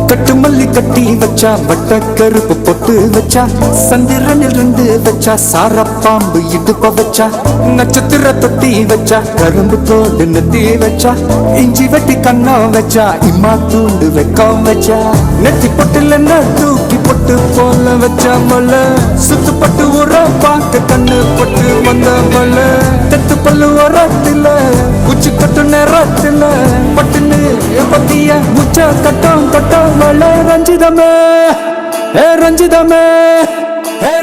கட்டு மல்லி கட்டி வச்சா வட்ட கருப்பு பொட்டு வச்சா சந்திரனில் இருந்து வச்சா சாரப்பாம்பு இடுப்ப வச்சா நட்சத்திர தொட்டி வச்சா கரும்பு தோடு நெத்தி வச்சா இஞ்சி வெட்டி கண்ணம் வச்சா இம்மா தூண்டு வெக்கம் வச்சா நெத்தி பொட்டுல தூக்கி பொட்டு போல வச்சா மல சுத்து பட்டு உர பார்க்க கண்ணு பொட்டு வந்த மல தெத்து பல்லு உரத்துல உச்சி கட்டு நேரத்துல பட்டுன்னு பத்திய முச்ச கட்டம் கட்டம் மல ரஞ்சிதமே ரஞ்சிதமே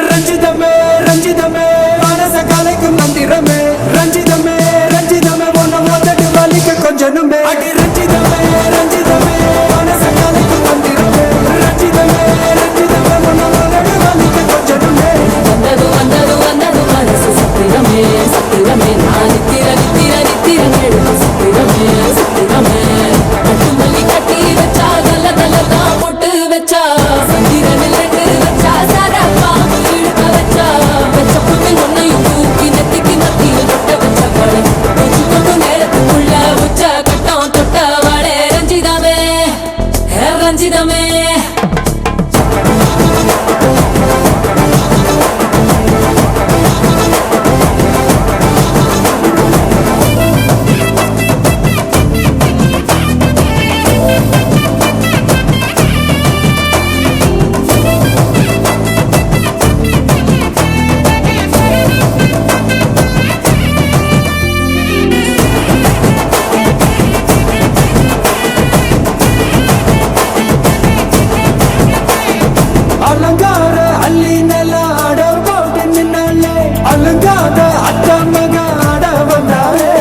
ரஞ்சிதமே ரஞ்சிதமே மனச கலைக்கும் மந்திரமே ரஞ்சிதமே ரஞ்சிதமே ஒன்ன மோதட்டு வலிக்க கொஞ்சனுமே அடி ரஞ்சிதமே ரஞ்சிதமே மனச கலைக்கும் மந்திரமே ரஞ்சிதமே ரஞ்சிதமே ஒன்ன மோதட்டு வலிக்க கொஞ்சனுமே வந்தது வந்தது வந்தது மனசு சத்திரமே சத்திரமே நான் நித்திர நித்திர நித்திர நெடுக்கு சத்திரமே சத்திரமே கட்டு மல்லி கட்டி வச்சா கல கல தான் பொட்டு வச்சா சந்திரனில் ரெண்டு வச்சா சாரப்பா இழுக்க வச்சா வச்ச புட்டு ஒன்னையும் தூக்கி நெத்திக்கு மத்தியில் தொட்ட வச்ச வளை வச்சு கொண்டு நேரத்துக்குள்ள உச்ச கட்டம் தொட்ட வளை ரஞ்சிதமே ரஞ்சிதமே அலங்கார அள்ளி நில ஆட போட்டு நின்னாலே அலங்காத அத்த மக ஆட வந்தாலே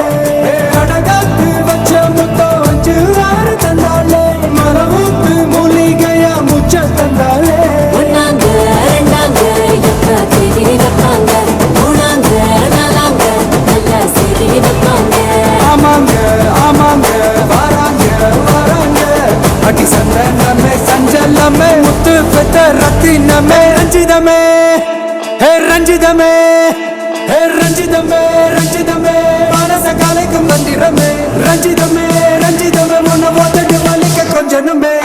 அடகாத்து வச்ச முத்தம் வச்சு ஆறு தந்தாலே மரமுத்து மூலிகையா முச்ச தந்தாலே ஒன்னாங்க ரெண்டாங்க எப்ப தேதி வைப்பாங்க மூணாங்க நாலாங்க நல்ல செய்தி வைப்பாங்க ஆமாங்க ஆமாங்க வராங்க வராங்க அடி சந்தனமே சஞ்சலமே முத்து பெத்த ரத்தினமே ரஞ்சிதமே ரஞ்சிதமே ரஞ்சிதமே ரஞ்சிதமே மனச கலைக்கும் மந்திரமே ரஞ்சிதமே ரஞ்சிதமே முன்ன போட்டு வலிக்க கொஞ்சனுமே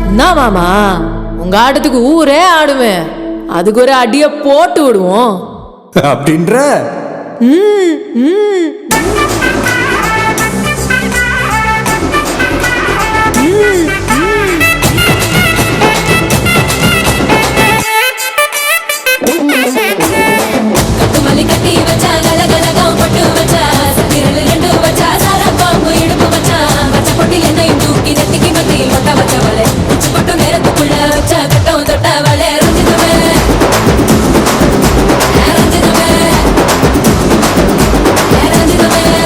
என்ன மாமா உங்க ஆட்டத்துக்கு ஊரே ஆடுவேன் அதுக்கு ஒரு அடிய போட்டு விடுவோம் அப்படின்ற கட்டுமல்லி கட்டி வச்சா கலகலகம் பட்டு வச்சா சத்திரனில் ரெண்டு வச்சா சாரப்பாம்பு இடுப்பு வச்சா வச்ச பொட்டில் என்னையும் தூக்கி நெத்திக்கு மத்தியில் கொட்ட வச்ச வலை உச்சி கொட்டு நேரத்துக்குள்ள வச்ச கட்டம் தொட்ட வலை ரஞ்சிதமே ரஞ்சிதமே ரஞ்சிதமே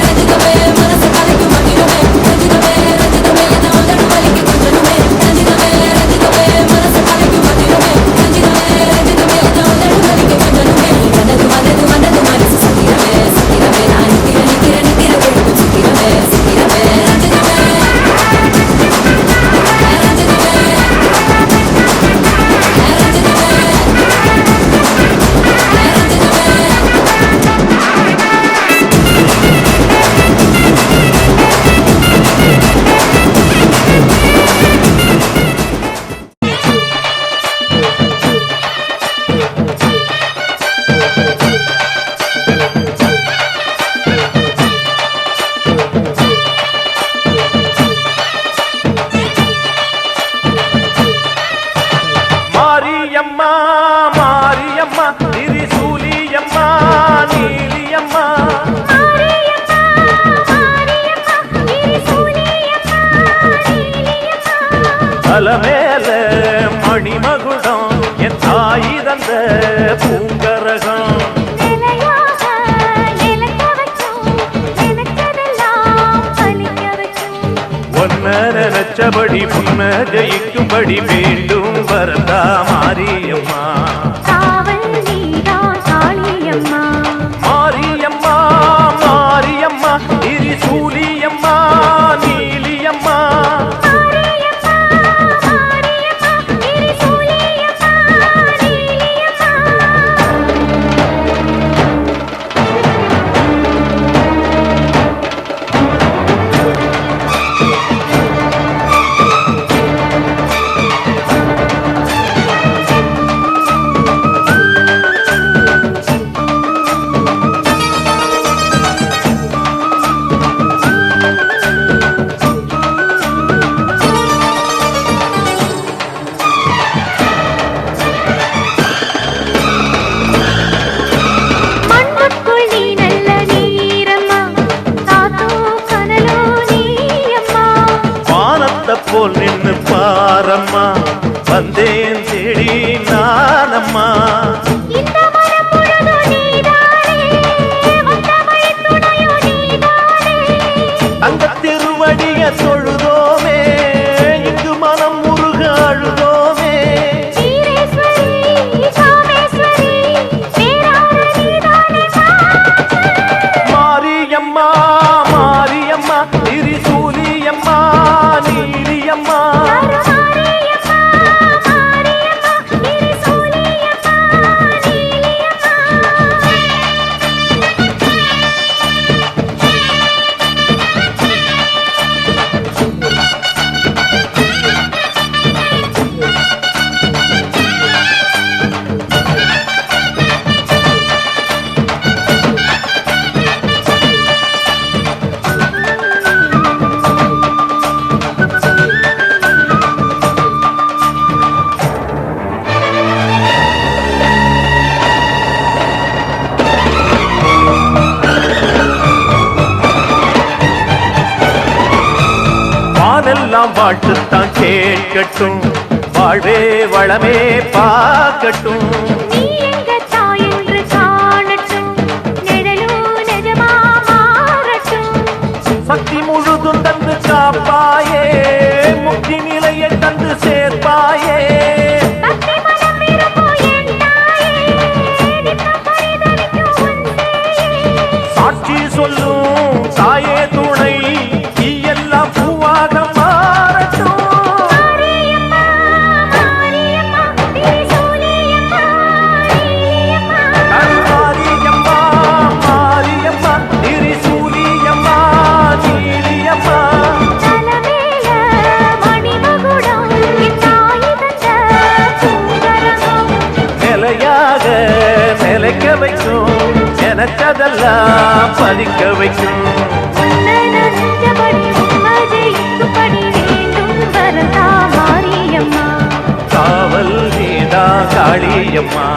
பூங்கரகம் நிலையாக நிலைக்க வைக்கும் நினைச்சதெல்லாம் பலிக்க வைக்கும் ஒன்ன நினைச்சபடி புன்ன ஜெயிக்கும்படி வேண்டும் வரதா மாரியம்மா காவல் நீதான் காளியம்மா மாரியம்மா மாரியம்மா திரிசூலியம்மா நீலியம்மா மாரியம்மா மாரியம்மா திரிசூலியம்மா நீலியம்மா மண்ணுக்குள் நீ நல்ல நீரம்மா காத்தோ கனலோ நீயம்மா வானத்தை போல் நின்னு பாரம்மா வந்தேன் தேடி நானம்மா இந்த மனம் முழுதும் நீதானே வந்த வழி துணையோ நீதானே அந்த திருவடிய தொழுதோமே இங்கு மனம் முருக அழுதோமே வீரேஸ்வரி காமேஸ்வரி பேரான நீதானே மாரியம்மா மாரியம்மா திரிசூலியம்மா நீலியம்மா மாரியம்மா மாரியம்மா திரிசூலியம்மா நீலியம்மா வானெல்லாம் வாழ்த்துத்தான் கேட்கட்டும் வாழ்வே வளமே பார்க்கட்டும் நீ எங்க தாய் என்று காணட்டும் நிழலோ நிஜமா மாறட்டும் சக்தி முழுதும் தந்து காப்பாயே முக்தி நிலையை தந்து சேர்ப்பாயே பக்தி மனம் விரும்பும் என் தாயே நித்தம் பரிதவிக்கும் உன் சேயே சாட்சி சொல்லும் தாயே துணை எல்லாம் பூவாக மாறட்டும் மாரியம்மா மாரியம்மா திரிசூலியம்மா நீலியம்மா மாரியம்மா மாரியம்மா திரிசூலியம்மா நீலியம்மா தலமேல மணிமகுடம் என் தாய் தந்த பூங்கரகம் நிலையாக நிலைக்க வைக்கும் நினைச்சதெல்லாம் பலிக்க வைக்கும் உன்னை நஞ்சபடி உண்மை ஜெயிக்கும்படி வேண்டும் வரதா மாரியம்மா காவல் நீதா காளியம்மா